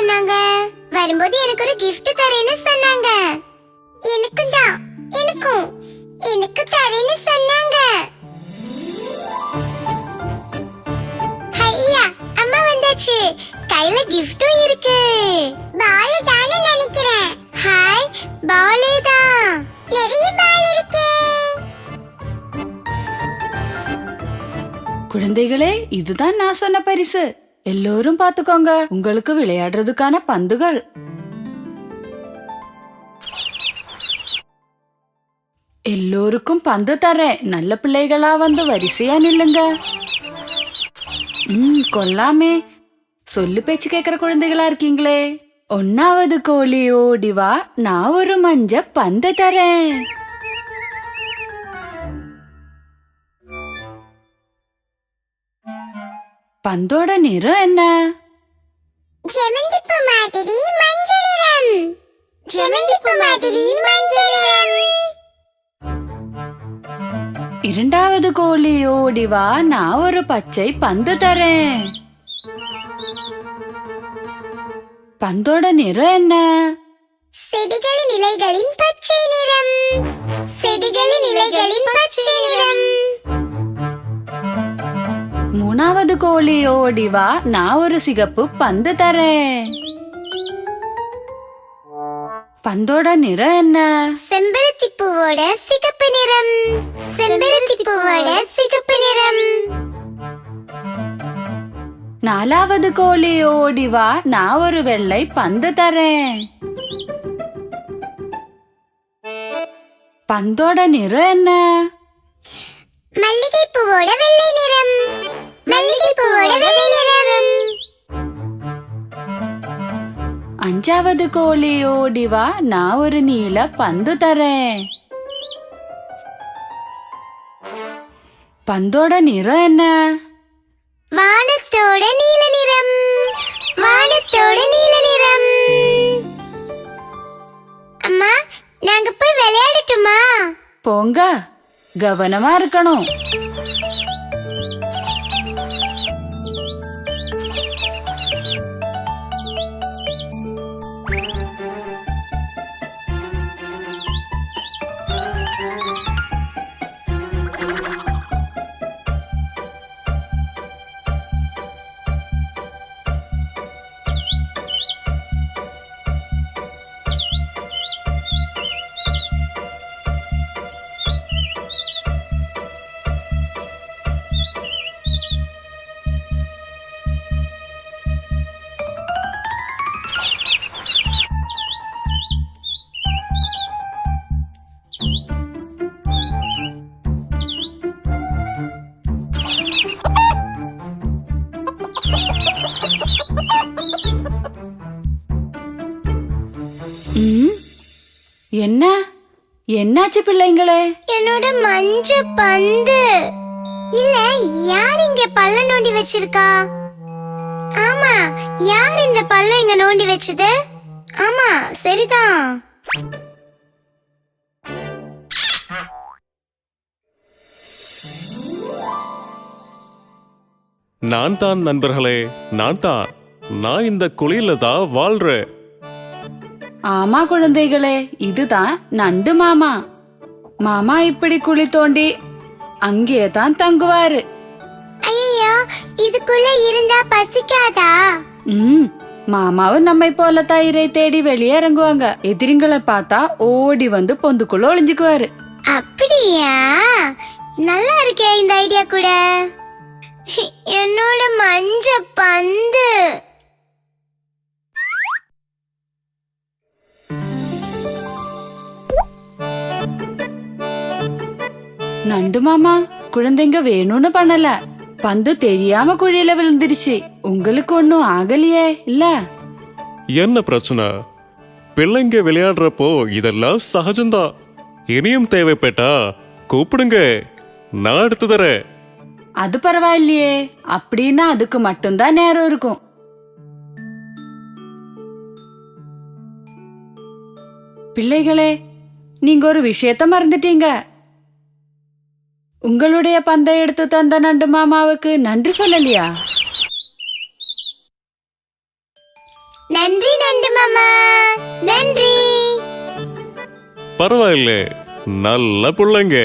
சொன்னாங்க? வரும்போது எனக்கு ஒரு gift தரேன்னு சொன்னாங்க. எனக்கும் தான், எனக்கு தரேன்னு சொன்னாங்க. ஐயா, அம்மா வந்தாச்சு. கையில கிஃப்ட்டும் இருக்கு. பால் தானே நினைக்கிறேன். ஹாய், பாலே தான். நிறைய பால் இருக்கே. குழந்தைகளே, இதுதான் நான் சொன்ன பரிசு. எல்லோரும் பாத்துக்கோங்க, உங்களுக்கு விளையாடுறதுக்கான பந்துகள். எல்லோருக்கும் பந்து தரேன். நல்ல பிள்ளைகளா வந்து வரிசையா நில்லுங்க. கொல்லாமே. சொல்லு பேச்சு கேக்குற குழந்தைகளா இருக்கீங்களே. 1வது கோழி ஓடிவா, நான் ஒரு மஞ்ச பந்து தரேன். பந்தோட நிறம் என்ன? செமந்திப்பூ மாதிரி மஞ்சள் நிறம். செமந்திப்பூ மாதிரி மஞ்சள் நிறம். 2வது கோழி ஓடிவா, நான் ஒரு பச்சை பந்து தரேன். பந்தோட நிறம் என்ன? செடிகளின் இலைகளின் பச்சை நிறம். செடிகளின் இலைகளின் பச்சை நிறம். 3வது கோழி ஓடிவா, நான் ஒரு சிகப்பு பந்து தரேன். பந்தோட நிறம் என்ன? செம்பருத்தி பூவோட சிகப்பு நிறம். செம்பருத்தி பூவோட சிகப்பு நிறம். 4வது கோழி ஓடிவா, நான் ஒரு வெள்ளை பந்து தரேன். பந்தோட நிறம் என்ன? மல்லிகை பூவோட வெள்ளை நிறம். மல்லிகை பூவோட வெள்ளை நிறம். 5வது கோழி ஓடிவா, நான் ஒரு நீல பந்து தரேன். பந்தோட நிறம் என்ன? வானத்தோட நீல நிறம். வானத்தோட நீல நிறம். அம்மா, நாங்க போய் விளையாடட்டுமா? போங்க, கவனமா இருக்கணும். என்ன என்னாச்சு பிள்ளைங்களே? என்னோட மஞ்ச பந்து. இல்ல, யார் இங்க பல்ல நோண்டி வச்சிருக்கா? ஆமா, யார் இந்த பல்ல இங்க நோண்டி வச்சது? ஆமா, சரிதான். நான் தான் நண்பர்களே, நான் இந்த குழியில தான் வாழ்றேன். ஆமா குழந்தைகளே, இதுதான் நண்டு மாமா. மாமா இப்படி குழி தோண்டி அங்கே தான் தங்குவாரு. ஐயோ, இதுக்குள்ள இருந்தா பசிக்காதா? மாமாவும் நம்மை போல தயிரை தேடி வெளியே இறங்குவாங்க. எதிரிங்களை பார்த்தா ஓடி வந்து பொந்துக்குள்ள ஒளிஞ்சுக்குவாரு. அப்படியா? நல்லா இருக்கே இந்த ஐடியா கூட. என்னோட மஞ்ச பந்து. நண்டு மாமா, குழந்தைங்க வேணும்னு பண்ணல. பந்து தெரியாம குழியில விழுந்துருச்சு. உங்களுக்கு ஒன்னும் ஆகலையே இல்ல? என்ன பிரச்சனை? பிள்ளைங்க விளையாடுறப்போ இதெல்லாம் சகஜம்தான். இனியும் தேவைப்பட்டா கூப்பிடுங்க, நான் எடுத்து தரேன். அது பரவாயில்லையே. அப்படின்னா அதுக்கு மட்டும்தான் நேரம் இருக்கும். பிள்ளைகளே, நீங்க ஒரு விஷயத்த மறந்துட்டீங்க. உங்களுடைய பந்தை எடுத்து தந்த நண்டு மாமாவுக்கு நன்றி சொல்லலையா? நன்றி நண்டு மாமா, நன்றி. பரவாயில்ல, நல்ல புள்ளைங்க.